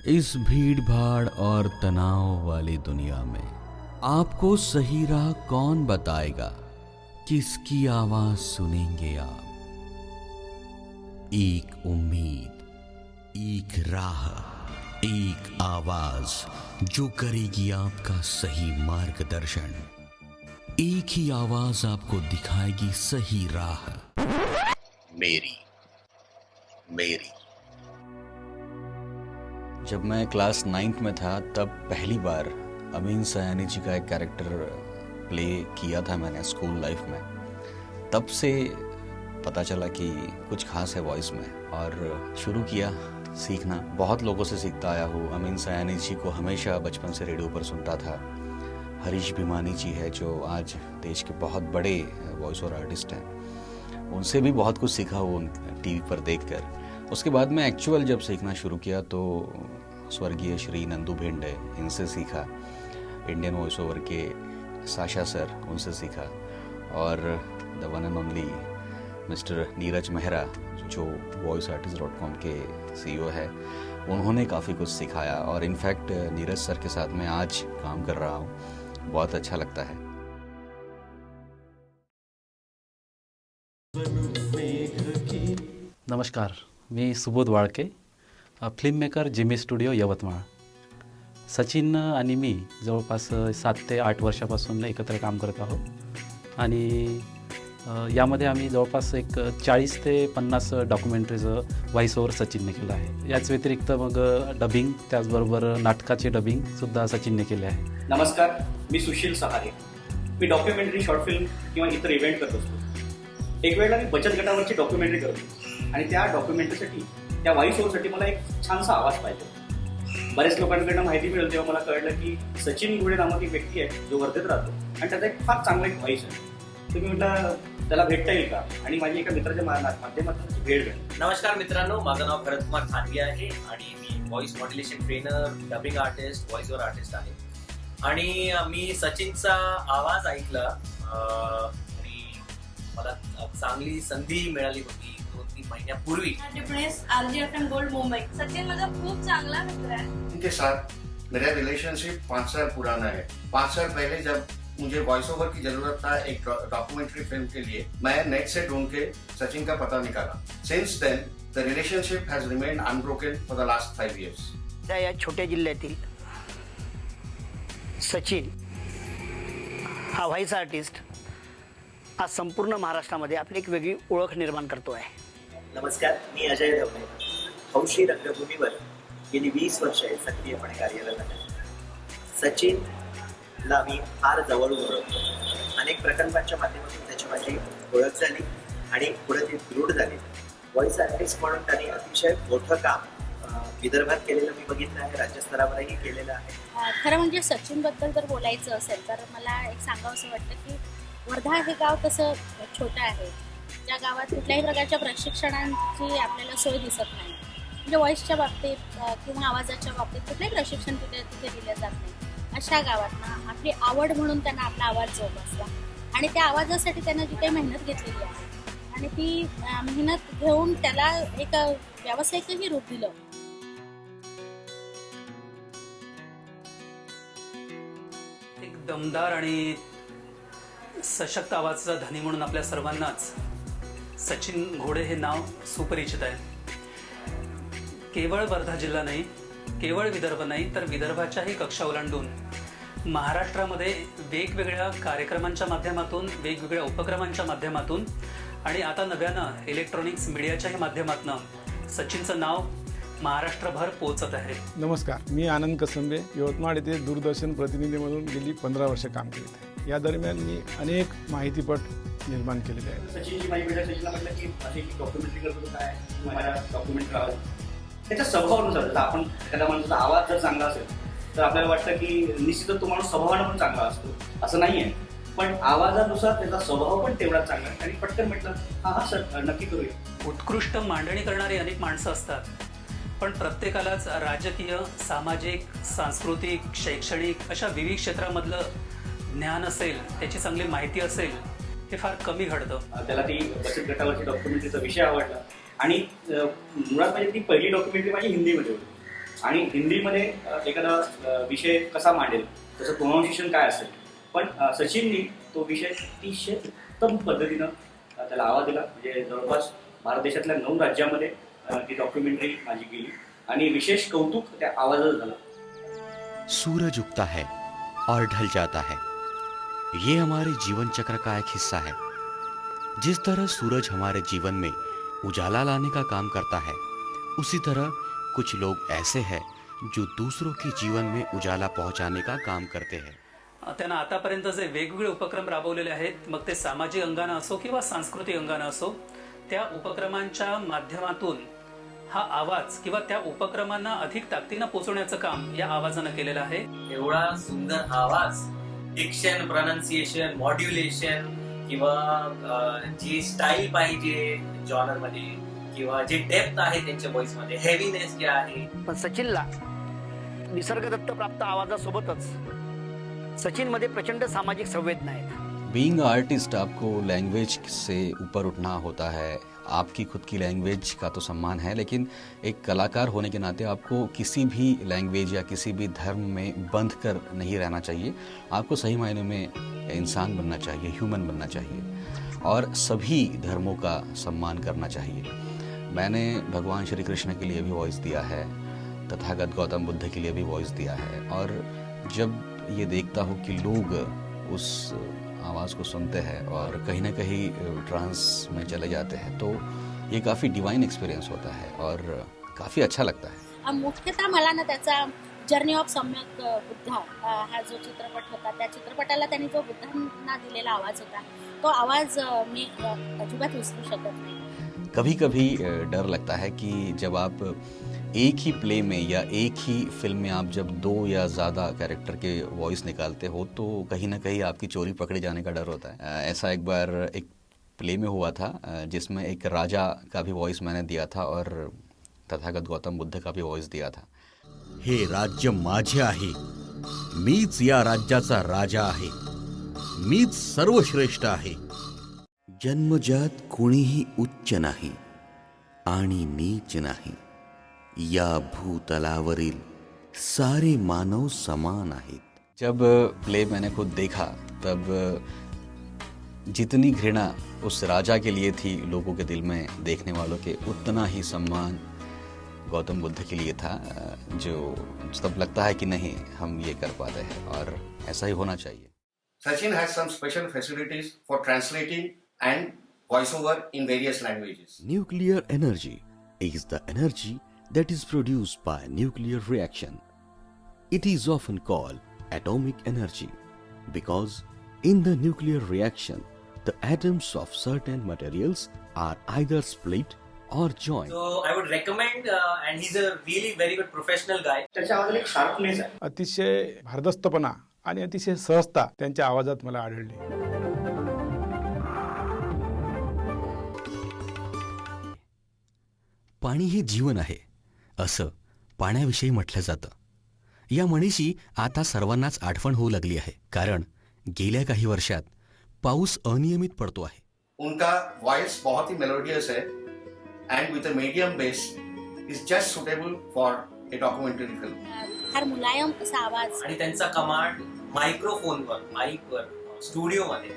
इस भीड़ भाड़ और तनाव वाली दुनिया में आपको सही राह कौन बताएगा? किसकी आवाज सुनेंगे आप? एक उम्मीद, एक राह, एक आवाज जो करेगी आपका सही मार्गदर्शन। एक ही आवाज आपको दिखाएगी सही राह। मेरी मेरी। जब मैं क्लास 9th में था तब पहली बार अमीन सयानी जी का एक कैरेक्टर प्ले किया था मैंने स्कूल लाइफ में। तब से पता चला कि कुछ खास है वॉइस में और शुरू किया सीखना। बहुत लोगों से सीखता आया हूँ। अमीन सयानी जी को हमेशा बचपन से रेडियो पर सुनता था। हरीश भिमानी जी है जो आज देश के बहुत बड़े वॉइस ओवर आर्टिस्ट हैं, उनसे भी बहुत कुछ सीखा हूँ टीवी पर देखकर। उसके बाद में एक्चुअल जब सीखना शुरू किया तो स्वर्गीय श्री नंदू भिंडे, इनसे सीखा। इंडियन वॉइस ओवर के साशा सर, उनसे सीखा। और the one end only mister Neeraj Mehra जो voiceartist.com के CEO है, उन्होंने काफ़ी कुछ सिखाया। और इनफैक्ट नीरज सर के साथ मैं आज काम कर रहा हूँ, बहुत अच्छा लगता है। नमस्कार, मी Subodh Walke, film maker Jimmy studio Yavatmal. Sachin आणि मी जवळपास 7 ते 8 वर्षापासून एकत्र काम करत आहोत आणि यामध्ये आम्ही जवळपास एक 40 ते 50 डॉक्युमेंटरीचं व्हॉइस ओव्हर सचिनने केलं आहे। याच व्यतिरिक्त मग डबिंग, त्याचबरोबर नाटकाचे डबिंगसुद्धा सचिनने केले आहे। नमस्कार, मी सुशील सहारे। मी डॉक्युमेंटरी, शॉर्ट फिल्म किंवा इतर इव्हेंट करत असतो। एक वेळेला मी बचत गटावरची डॉक्युमेंटरी करतो आणि त्या डॉक्युमेंटरीसाठी, त्या व्हॉइस ओव्हरसाठी मला एक छानसा आवाज पाहिजे। बऱ्याच लोकांकडून माहिती मिळाली तेव्हा मला कळलं की सचिन घोडे नामक एक व्यक्ती आहे जो वर्धेत राहतो आणि त्याचा एक फार चांगला एक व्हॉइस आहे। तुम्ही म्हटलं त्याला भेटता येईल का? आणि माझी एका मित्राच्या माध्यमातून भेट झाली। नमस्कार मित्रांनो, माझं नाव भरत कुमार खानगे आहे आणि मी voice modulation trainer, dubbing artist, voice over artist आहे। आणि मी सचिनचा आवाज ऐकला आणि मला चांगली संधी मिळाली होती 2-3 महीन्यापूर्वी। RJFM gold Mumbai. सचिन माझा खूप चांगला मित्र है। इनके साथ मेरा रिलेशनशिप 5 साल पुराना है। 5 साल पहले जब मुझे वॉइस ओवर की जरूरत था एक डॉक्यूमेंट्री फिल्म के लिए, मैं नेट से ढूंढ के सचिन का पता निकाला। Since then the relationship has remained unbroken for the last 5 years। त्या या छोट्या जिल्ह्यातील सचिन हा व्हॉइस आर्टिस्ट आज संपूर्ण महाराष्ट्रामध्ये आपली एक वेगळी ओळख निर्माण करतो आहे। नमस्कार, मी अजय धवणे। हौशी रंगभूमीवर गेली 20 वर्षे सक्रियपणे कार्यरत आहे। सचिनला मी फार जवळून ओळखतो। अनेक प्रकल्पांच्या माध्यमातून त्याची माझी ओळख झाली आणि पुढे ती दृढ झाली। व्हॉइस आर्टिस्ट म्हणून त्यांनी अतिशय मोठं काम विदर्भात केलेलं मी बघितलं आहे, राज्यस्तरावरही केलेलं आहे। खरं म्हणजे सचिनबद्दल जर बोलायचं असेल तर मला एक सांगावंसं वाटतं की वर्धा हे गाव तसं छोटं आहे। त्या गावात कुठल्याही प्रकारच्या प्रशिक्षणांची आपल्याला सोय दिसत नाही। म्हणजे व्हॉइसच्या बाबतीत किंवा आवाजाच्या बाबतीत कुठलंही प्रशिक्षण तिथे दिलं जात नाही। अशा गावात ना आपली आवड म्हणून त्यांना आपला आवाज जोपासला आणि त्या आवाजासाठी त्यांना जी काही मेहनत घेतलेली आहे आणि ती मेहनत घेऊन त्याला एक व्यावसायिकही रूप दिलं। एक दमदार आणि सशक्त आवाजाचा धनी म्हणून आपल्या सर्वांनाच सचिन घोडे हे नाव सुपरिचित आहे। केवळ वर्धा जिल्हा नाही, केवळ विदर्भ नाही, तर विदर्भाच्याही कक्षा ओलांडून महाराष्ट्रामध्ये वेगवेगळ्या कार्यक्रमांच्या माध्यमातून, वेगवेगळ्या उपक्रमांच्या माध्यमातून आणि आता नव्यानं इलेक्ट्रॉनिक्स मीडियाच्याही माध्यमातून सचिनचं नाव महाराष्ट्रभर पोहोचत आहे। नमस्कार, मी आनंद कसंबे, यवतमाळ येथे दूरदर्शन प्रतिनिधी म्हणून गेली 15 वर्ष काम केले आहे। या दरम्यान मी अनेक माहितीपट निर्माण केलेले आहेत। सचिनची माझी भेट सचिनला म्हटलं की माझी डॉक्युमेंटरी करतो, काय माझ्या डॉक्युमेंटरी आवाज त्याच्या स्वभावानुसार। जर आपण एखाद्या माणसाचा आवाज जर चांगला असेल तर आपल्याला वाटतं की निश्चितच तो माणूस स्वभावानं पण चांगला असतो, असं नाही आहे। पण आवाजानुसार त्याचा स्वभाव पण तेवढाच चांगला आहे। आणि पटकन म्हटलं हा सर नक्की करूया। उत्कृष्ट मांडणी करणारी अनेक माणसं असतात, पण प्रत्येकालाच राजकीय, सामाजिक, सांस्कृतिक, शैक्षणिक अशा विविध क्षेत्रामधलं ज्ञान असेल, त्याची चांगली माहिती असेल, हे फार कमी घडतं। त्याला ती बचत गटावरची डॉक्युमेंटरीचा विषय आवडला आणि मुळात म्हणजे ती पहिली डॉक्युमेंटरी माझी हिंदीमध्ये होती आणि हिंदीमध्ये एखादा विषय कसा मांडेल, त्याचं प्रोनाऊन्सिएशन काय असेल. पण सचिननी तो विषय अतिशय उत्तम पद्धतीनं त्याला आवाज दिला. म्हणजे जवळपास भारत देशातल्या 9 राज्यामध्ये ती डॉक्युमेंटरी माझी गेली आणि विशेष कौतुक त्या आवाजाचं झालं. सूरज उगता है और ढल जाता है, ये हमारे जीवन चक्र का एक हिस्सा है. जिस तरह सूरज हमारे जीवन में उजाला लाने का काम करता है, उसी तरह कुछ लोग ऐसे हैं जो दूसरों के जीवन में उजाला पहुंचाने का काम करते हैं. त्यांना आतापर्यंत जे वेगवेगळे उपक्रम राबवलेले आहेत, मग ते सामाजिक अंगानं असो किंवा सांस्कृतिक अंगानं असो, त्या उपक्रमांच्या माध्यमातून हा आवाज किंवा त्या उपक्रमांना अधिक ताकदीनं पोहोचवण्याचं काम या आवाजानं केलेलं आहे. एवढा सुंदर आवाज, डिक्शन, प्रोनाउन्सिएशन, मॉड्युलेशन किंवा जी स्टाईल पाहिजे जॉनर मध्ये किंवा जे डेप्थ आहे त्यांच्या व्हॉइस मध्ये, हेवीनेस जे आहे. पण सचिनला निसर्गदत्त प्राप्त आवाजासोबतच सचिन मध्ये प्रचंड सामाजिक संवेदना आहेत. बीइंग आर्टिस्ट आपको लैंग्वेज से ऊपर उठना होता है. आपकी खुद की लैंग्वेज का तो सम्मान है, लेकिन एक कलाकार होने के नाते आपको किसी भी लैंग्वेज या किसी भी धर्म में बंध कर नहीं रहना चाहिए. आपको सही मायने में इंसान बनना चाहिए, ह्यूमन बनना चाहिए और सभी धर्मों का सम्मान करना चाहिए. मैंने भगवान श्री कृष्ण के लिए भी वॉइस दिया है, तथागत गौतम बुद्ध के लिए भी वॉइस दिया है. और जब ये देखता हूँ कि लोग उस आवाज़ को सुनते हैं और कहीं ना कहीं ट्रांस में चले जाते हैं, तो ये काफ़ी डिवाइन एक्सपीरियंस होता है और काफ़ी अच्छा लगता है. मुख्यतः मला ना त्याचा जर्नी ऑफ सम्यक बुद्ध हा जो चित्रपट होता, त्या चित्रपटाला त्यांनी जो बुद्धांना दिलेला आवाज होता, तो आवाज मी अजिबात विसरू शकत नाही. कभी कभी डर लगता है कि जब आप एक ही प्ले में या एक ही फिल्म में आप जब 2 या ज़्यादा कैरेक्टर के वॉइस निकालते हो, तो कहीं ना कहीं आपकी चोरी पकड़े जाने का डर होता है. ऐसा एक बार एक प्ले में हुआ था जिसमें एक राजा का भी वॉइस मैंने दिया था और तथागत गौतम बुद्ध का भी वॉइस दिया था. हे राज्य माझे आहे, मीच या राज्याचा राजा आहे, मीच सर्वश्रेष्ठ आहे. जन्मजात कोणीही उच्च नाही आणि नीच नाही, या भूतलावरील सारे मानव समान आहेत. जब प्ले मैंने खुद देखा, तब जितनी घृणा उस राजा के लिए थी लोगों के दिल में, देखने वालों के, उतना ही सम्मान गौतम बुद्ध के लिए था. जो तब लगता है कि नहीं, हम ये कर पाते हैं और ऐसा ही होना चाहिए. Sachin has some special facilities for translating and voiceover in various languages. Nuclear energy is the energy that is produced by nuclear reaction. It is often called atomic energy because in the nuclear reaction, the atoms of certain materials are either split or joined. So I would recommend, and he's a really very good professional guy. त्याच्या आवाजाला एक sharpness आहे. अतिशय भारदस्तपणा आणि अतिशय सहजता त्यांच्या आवाजात मला आढळली. पाणी हे जीवन आहे असं पाण्याविषयी म्हटलं जातं. या म्हणीची आता सर्वांनाच आठवण होऊ लागली आहे, कारण गेल्या काही वर्षात पाऊस अनियमित पडतो आहे. उनका वॉइस बहुत ही मेलोडियस है end with a medium base is just suitable for a documentary film. फार मुलायम असा आवाज आणि त्यांचा कमांड मायक्रोफोनवर, माईकवर, स्टुडिओमध्ये,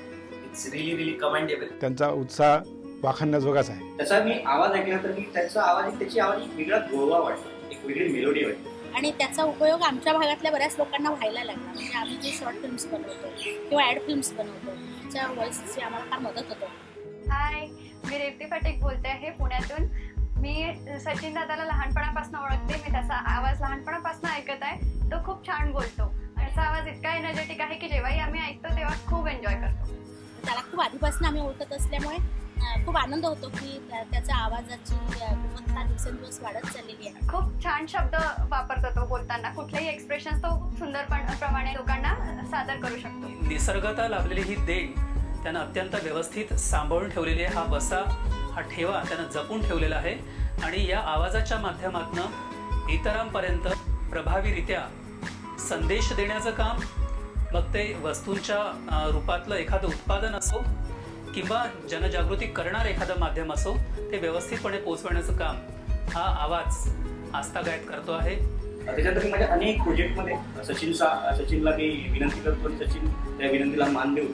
इट्स रिली रिली कमेंडेबल. त्यांचा उत्साह वाखाणण्याजोगाच आहे. त्याचा मी आवाज ऐकला तर मी त्याचा आवाज, त्याची आवाज एक वेगळा गोळवा वाटतो, एक वेगळी मेलोडी वाटते. आणि त्याचा उपयोग आमच्या भागातल्या बऱ्याच लोकांना व्हायला लागला. म्हणजे आम्ही जे शॉर्ट फिल्म्स बनवतो किंवा ॲड फिल्म्स बनवतो, त्याच्या व्हॉइसची आम्हाला फार मदत होतो. हाय, मी रेवती फटिक बोलते आहे पुण्यातून. मी सचिन दादाला लहानपणापासून ओळखते. मी त्याचा आवाज लहानपणापासून ऐकत आहे. तो खूप छान बोलतो. त्याचा आवाज इतका एनर्जेटिक आहे की जेव्हाही आम्ही ऐकतो तेव्हा खूप एन्जॉय करतो. त्याला खूप आधीपासून आम्ही ओळखत असल्यामुळे खूप आनंद होतो की त्याच्या आवाजाची गुणवत्ता दिवसेंदिवस वाढत चाललेली आहे. खूप छान शब्द वापरतो तो बोलताना. कुठलेही एक्सप्रेशन तो सुंदरपणाप्रमाणे लोकांना सादर करू शकतो. निसर्गता लाभलेली ही देण त्यानं अत्यंत व्यवस्थित सांभाळून ठेवलेली आहे. हा वसा, हा ठेवा त्यानं जपून ठेवलेला आहे आणि या आवाजाच्या माध्यमातून इतरांपर्यंत प्रभावीरित्या संदेश देण्याचं काम, मग ते वस्तूंच्या रूपातलं एखादं उत्पादन असो किंवा जनजागृती करणारं एखादं माध्यम असो, ते व्यवस्थितपणे पोचवण्याचं काम हा आवाज आस्थागायत करतो आहे. त्याच्यानंतर मी माझ्या अनेक प्रोजेक्टमध्ये सचिनला मी विनंती करतो आणि सचिन त्या विनंतीला मान देऊन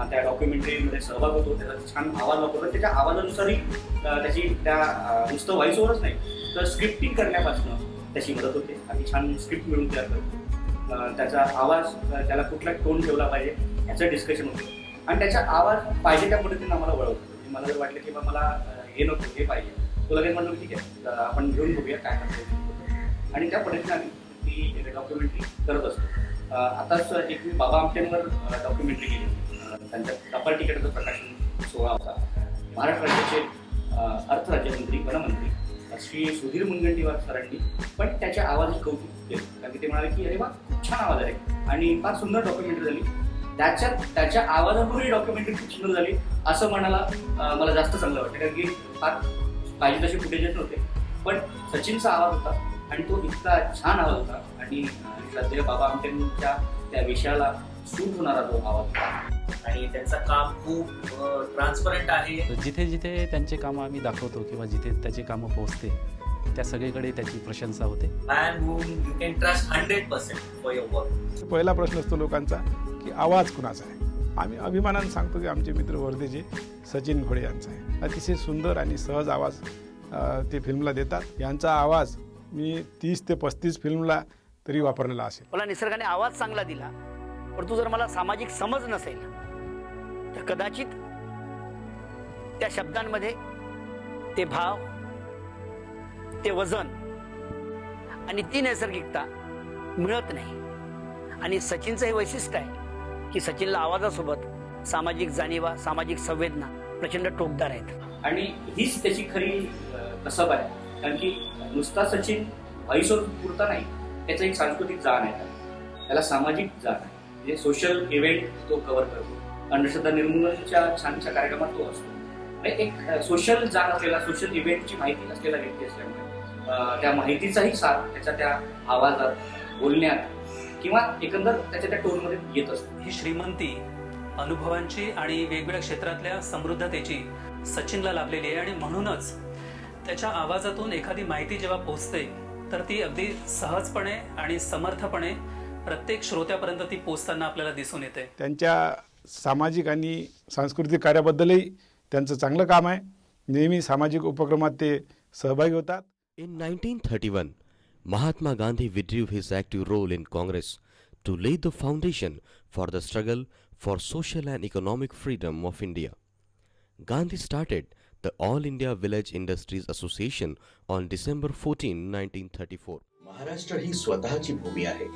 त्या डॉक्युमेंटरीमध्ये सहभाग होतो. त्याचा छान आवाज वापरतो. त्याच्या आवाजानुसारही त्याची नुसतं व्हॉइस ओव्हरच नाही तर स्क्रिप्टिंग करण्यापासून त्याची मदत होते आणि छान स्क्रिप्ट मिळून तयार करतो. त्याचा आवाज त्याला कुठला टोन ठेवला पाहिजे याचं डिस्कशन होतं आणि त्याचा आवाज पाहिजे त्या पद्धतीने आम्हाला वळवतो. मला जर वाटलं की बा मला हे नको हे पाहिजे तो लगेच म्हणतो ठीक आहे आपण घेऊन बघूया काय करतो आणि त्या पद्धतीने आम्ही ती डॉक्युमेंटरी करत असतो. आताच एक मी बाबा आमटेंवर डॉक्युमेंटरी केली. त्यांच्या टपाल तिकिटाचं प्रकाशन सोहळा होता. महाराष्ट्र राज्याचे अर्थ राज्यमंत्री वनमंत्री श्री सुधीर मुनगंटीवार सरांनी पण त्याच्या आवाजाची कौतुक केलं. कारण की ते म्हणाले की अरे वा खूप छान आवाज आहे आणि फार सुंदर डॉक्युमेंटरी झाली. त्याच्या आवाजामुळे डॉक्युमेंटरी खूप सुंदर झाली असं म्हणायला मला जास्त चांगलं वाटतं. कारण की फार पाहिजे तसे फुटेजेस नव्हते पण सचिनचा आवाज होता आणि तो इतका छान आवाज होता आणि श्रद्धेय बाबा आमटेंच्या त्या विषयाला सूट होणारा तो आवाज होता आणि त्यांचं काम खूप ट्रान्सपरंट आहे. जिथे जिथे त्यांचे कामं आम्ही दाखवतो किंवा जिथे त्याची कामं पोहोचते त्या सगळीकडे त्याची प्रशंसा होते. Man whom you can trust 100% for your work. पहिला प्रश्न असतो लोकांचा की आवाज कुणाचा आहे. आम्ही अभिमानाने सांगतो की आमचे मित्र वर्धेचे सचिन घोडे यांचा आहे. अतिशय सुंदर आणि सहज आवाज ते फिल्मला देतात. यांचा आवाज मी 30 ते 35 फिल्मला तरी वापरलेला असेल. मला निसर्गाने आवाज चांगला दिला परंतु जर मला सामाजिक समज नसेल तर कदाचित त्या शब्दांमध्ये ते भाव ते वजन आणि ती नैसर्गिकता मिळत नाही. आणि सचिनचं हे वैशिष्ट्य आहे की सचिनला आवाजासोबत सामाजिक जाणीवा सामाजिक संवेदना प्रचंड टोकदार आहेत आणि हीच त्याची खरी कसब आहे. कारण की नुसता सचिन व्हॉइसवर पुरता नाही त्याचा एक सांस्कृतिक जाण आहे. त्याला सामाजिक जाण आहे. म्हणजे सोशल इव्हेंट तो कव्हर करतो. अंधश्रद्धा निर्मूलनाच्या छानशा कार्यक्रमात तो असतो. एक सोशल जाण असलेला सोशल इव्हेंटची माहिती असलेला व्यक्ती असल्यामुळे त्या माहितीचाही साथ त्याच्या त्या आवाजात बोलण्यात किंवा एकंदर त्याच्या त्या टोनमध्ये येत असतो. ही श्रीमंती अनुभवांची आणि वेगवेगळ्या क्षेत्रातल्या समृद्धतेची सचिनला लाभलेली आहे आणि म्हणूनच त्याच्या आवाजातून एखादी माहिती जेव्हा पोहोचते तर ती अगदी सहजपणे आणि समर्थपणे प्रत्येक श्रोत्यापर्यंत ती पोहोचताना आपल्याला दिसून येते. त्यांच्या सामाजिक आणि सांस्कृतिक कार्याबद्दलही त्यांचं चांगलं काम आहे. नेहमी सामाजिक उपक्रमात ते सहभागी होतात. In 1931, Mahatma Gandhi withdrew his active role in Congress to lay the foundation for the struggle for social and economic freedom of India. Gandhi started the All India Village Industries Association on December 14, 1934. Maharashtra ही स्वतःची भूमी आहे.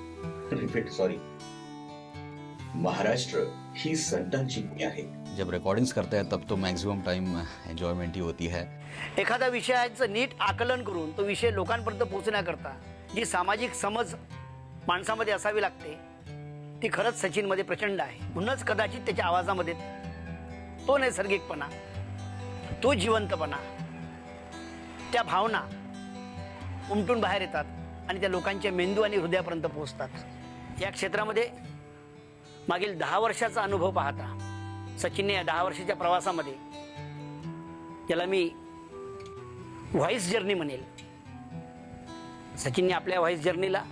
महाराष्ट्र ही संतांची भूमी आहे. जब recordings करते हैं तब तो maximum time enjoyment ही होती है. एखाद्या विषयाचं नीट आकलन करून तो विषय लोकांपर्यंत पोहोचण्याकरता जी सामाजिक समज माणसामध्ये असावी लागते ती खरंच सचिनमध्ये प्रचंड आहे. म्हणूनच कदाचित त्याच्या आवाजामध्ये तो नैसर्गिकपणा तो जिवंतपणा त्या भावना उमटून बाहेर येतात आणि त्या लोकांच्या मेंदू आणि हृदयापर्यंत पोहोचतात. या क्षेत्रामध्ये मागील 10 वर्षाचा अनुभव पाहता सचिनने या 10 वर्षाच्या प्रवासामध्ये ज्याला मी व्हॉइस जर्नी म्हणेल सचिनने आपल्या व्हॉइस जर्नीला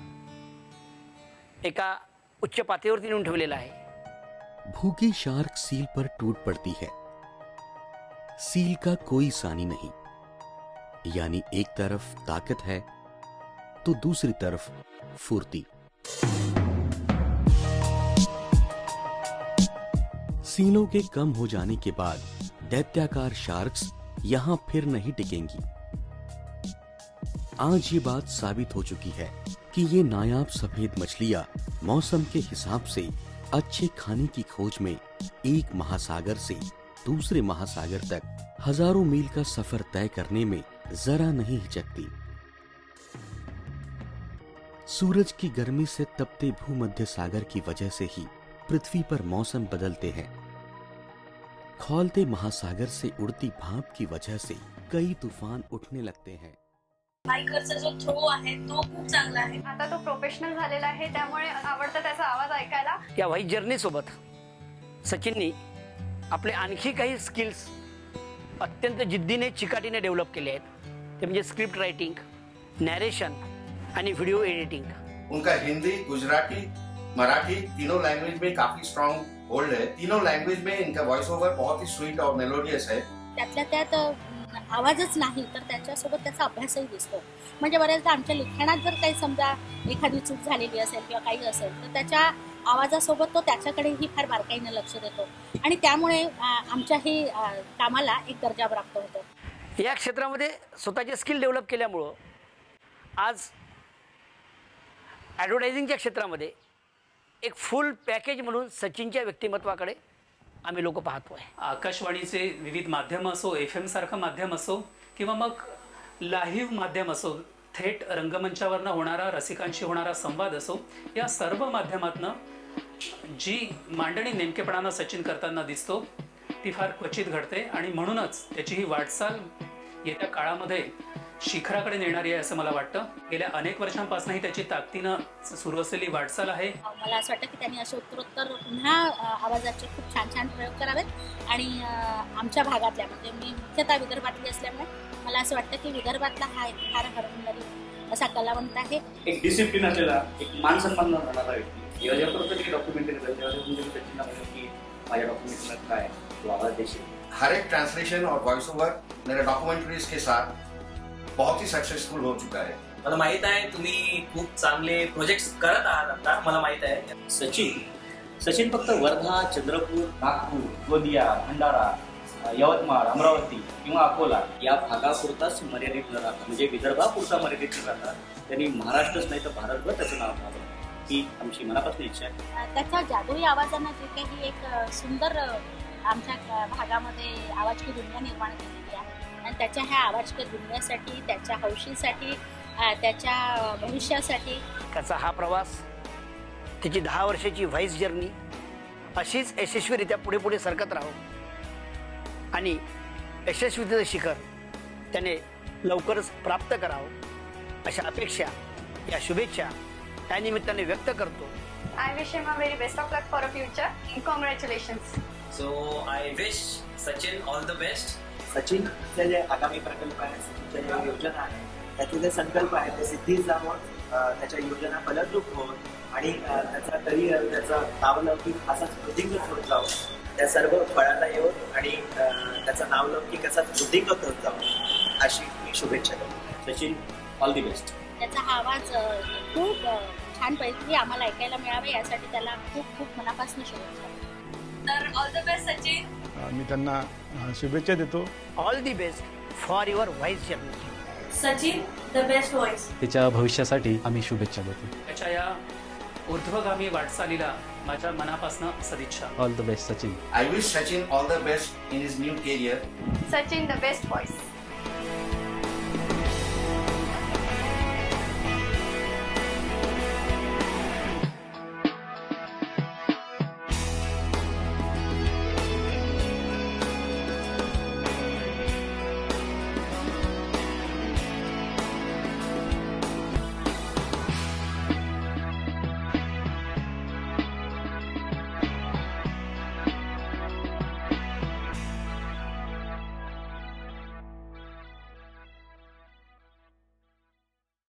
एका उच्च पातळीवरती नेऊन ठेवलेला आहे. भूखी शार्क सील पर टूट पड़ती है. सील का कोई सानी नहीं. यानी एक तरफ ताकत है तो दूसरी तरफ फुर्ती. सीलों के कम हो जाने के बाद दैत्याकार शार्क्स यहां फिर नहीं टिकेंगी. आज ये बात साबित हो चुकी है कि ये नायाब सफेद मछलियां मौसम के हिसाब से अच्छे खाने की खोज में एक महासागर से दूसरे महासागर तक हजारों मील का सफर तय करने में जरा नहीं हिचकती. सूरज की गर्मी से तपते भूमध्य सागर की वजह से ही पृथ्वी पर मौसम बदलते हैं. खौलते महासागर से उड़ती भाप की वजह से कई तूफान उठने लगते हैं. माईकरचा जो थ्रो आहे तो खूप चांगला आहे. आता तो प्रोफेशनल झालेला आहे त्यामुळे आवडतं त्याचा आवाज ऐकायला. या व्हॉइस जर्नी सोबत सचिननी आपले आणखी काही स्किल्स अत्यंत जिद्दीने चिकाटीने डेव्हलप केले आहेत. ते म्हणजे स्क्रिप्ट रायटिंग, नॅरेशन आणि व्हिडिओ एडिटिंग। उनका हिंदी, गुजराती, मराठी तीनों लैंग्वेज में काफी स्ट्रॉन्ग होल्ड है। तीनों लैंग्वेज में इनका वॉइस ओवर बहुत ही स्वीट और मेलोडियस है। त्यातल्या त्यात आवाजच नाही तर त्याच्यासोबत त्याचा अभ्यासही दिसतो। म्हणजे बऱ्याचदा आमच्या लिखाणात जर काही समजा एखादी चूक झालेली असेल किंवा काही असेल तर त्याच्या आवाजासोबत तो त्याच्याकडेही फार बारकाईने लक्ष देतो आणि त्यामुळे आमच्याही कामाला एक दर्जा प्राप्त होतो। या क्षेत्रामध्ये स्वतःचे स्किल डेव्हलप केल्यामुळं आज ॲडव्हर्टायझिंगच्या क्षेत्रामध्ये एक फुल पॅकेज म्हणून सचिनच्या व्यक्तिमत्वाकडे आम्ही लोक पाहतोय। आकाशवाणीचे विविध माध्यम असो, FM सारखं माध्यम असो किंवा मग लाईव्ह माध्यम असो, थेट रंगमंचावरनं होणारा रसिकांशी होणारा संवाद असो, या सर्व माध्यमातनं जी मांडणी नेमकेपणानं सचिन करताना दिसतो ती फार क्वचित घडते आणि म्हणूनच त्याची ही वाटचाल येत्या काळामध्ये शिखराकडे नेणारी आहे असं मला वाटतं। गेल्या अनेक वर्षांपासूनही त्याची ताकदीनं सुरू असलेली वाटचाल आहे। मला असं वाटतं की त्यांनी असे उत्तरोत्तर पुन्हा आवाजाचे खूप छान छान प्रयोग करावेत आणि आमच्या भागातल्या म्हणजे मी मुख्यतः विदर्भातली असल्यामुळे मला असं वाटतं की विदर्भातला हा एक फार हरभरी असा कलावंत आहे। एक डिसिप्लिन असलेला, एक मान सन्मान राहणारा व्यक्ती। जेव्हा जेव्हा प्रत्येक डॉक्युमेंटरी करतो तेव्हा तुम्ही सचिनला म्हणतो की माझ्या डॉक्युमेंटरीत काय तो आवाज देशील। हर एक ट्रांसलेशन और वॉइस ओवर मेरे डॉक्यूमेंट्रीज के साथ बहुत ही सक्सेसफुल हो चुका है। मला माहित आहे तुम्ही खूप चांगले प्रोजेक्ट्स करत आहात आता, मला माहित आहे। सचिन फक्त वर्धा, चंद्रपूर, नागपूर, गोंदिया, भंडारा, यवतमाळ, अमरावती किंवा अकोला या भागापुरताच मर्यादित न राहता म्हणजे विदर्भापुरता मर्यादित न राहता त्यांनी महाराष्ट्रच नाही तर भारतभर त्याचं नाव ठेवावं ही आमची मनापासून इच्छा आहे। त्याच्या जादुई आवाजानं जे काही एक सुंदर आमच्या भागामध्ये आवाज की दुनिया निर्माण केलेली आहे आणि त्याच्या ह्या आवाज की दुनियासाठी, त्याच्या हौशीसाठी, त्याच्या भविष्यासाठी त्याचा हा प्रवास, त्याची 10 वर्षाची व्हाईस जर्नी अशीच यशस्वीरित्या पुढे पुढे सरकत राहो आणि यशस्वीतेचं शिखर त्याने लवकरच प्राप्त करावं अशा अपेक्षा, या शुभेच्छा त्या निमित्ताने व्यक्त करतो। I wish him a very best of luck for a future and congratulations. So I wish Sachin all the best. सचिनचे जे आगामी प्रकल्प आहेत, सचिनच्या ज्या योजना आहेत, त्याचे जे संकल्प आहेत ते सिद्धीस जावं, त्याच्या योजना फलद्रूप होत आणि त्याचा करिअर, त्याचा नावलौकिक असाच वृद्धिंगत होत जावं, त्या सर्व फळाला येऊन आणि त्याचा नावलौकिक असाच वृद्धिंगत होत जावं अशी मी शुभेच्छा करतो। Sachin all the best. त्याचा हा आवाज खूप छानपैकी आम्हाला ऐकायला मिळावे यासाठी त्याला खूप खूप मनापासून शुभेच्छा। तर ऑल द बेस्ट सचिन। मी त्यांना शुभेच्छा देतो। All the best for your voice journey. Sachin the best voice. त्याच्या भविष्यासाठी आम्ही शुभेच्छा देतो। त्याच्या या ऊर्ध्वगामी वाटचालीला माझ्या मनापासून सदिच्छा। All the best Sachin. I wish Sachin all the best in his new career. Sachin the best voice.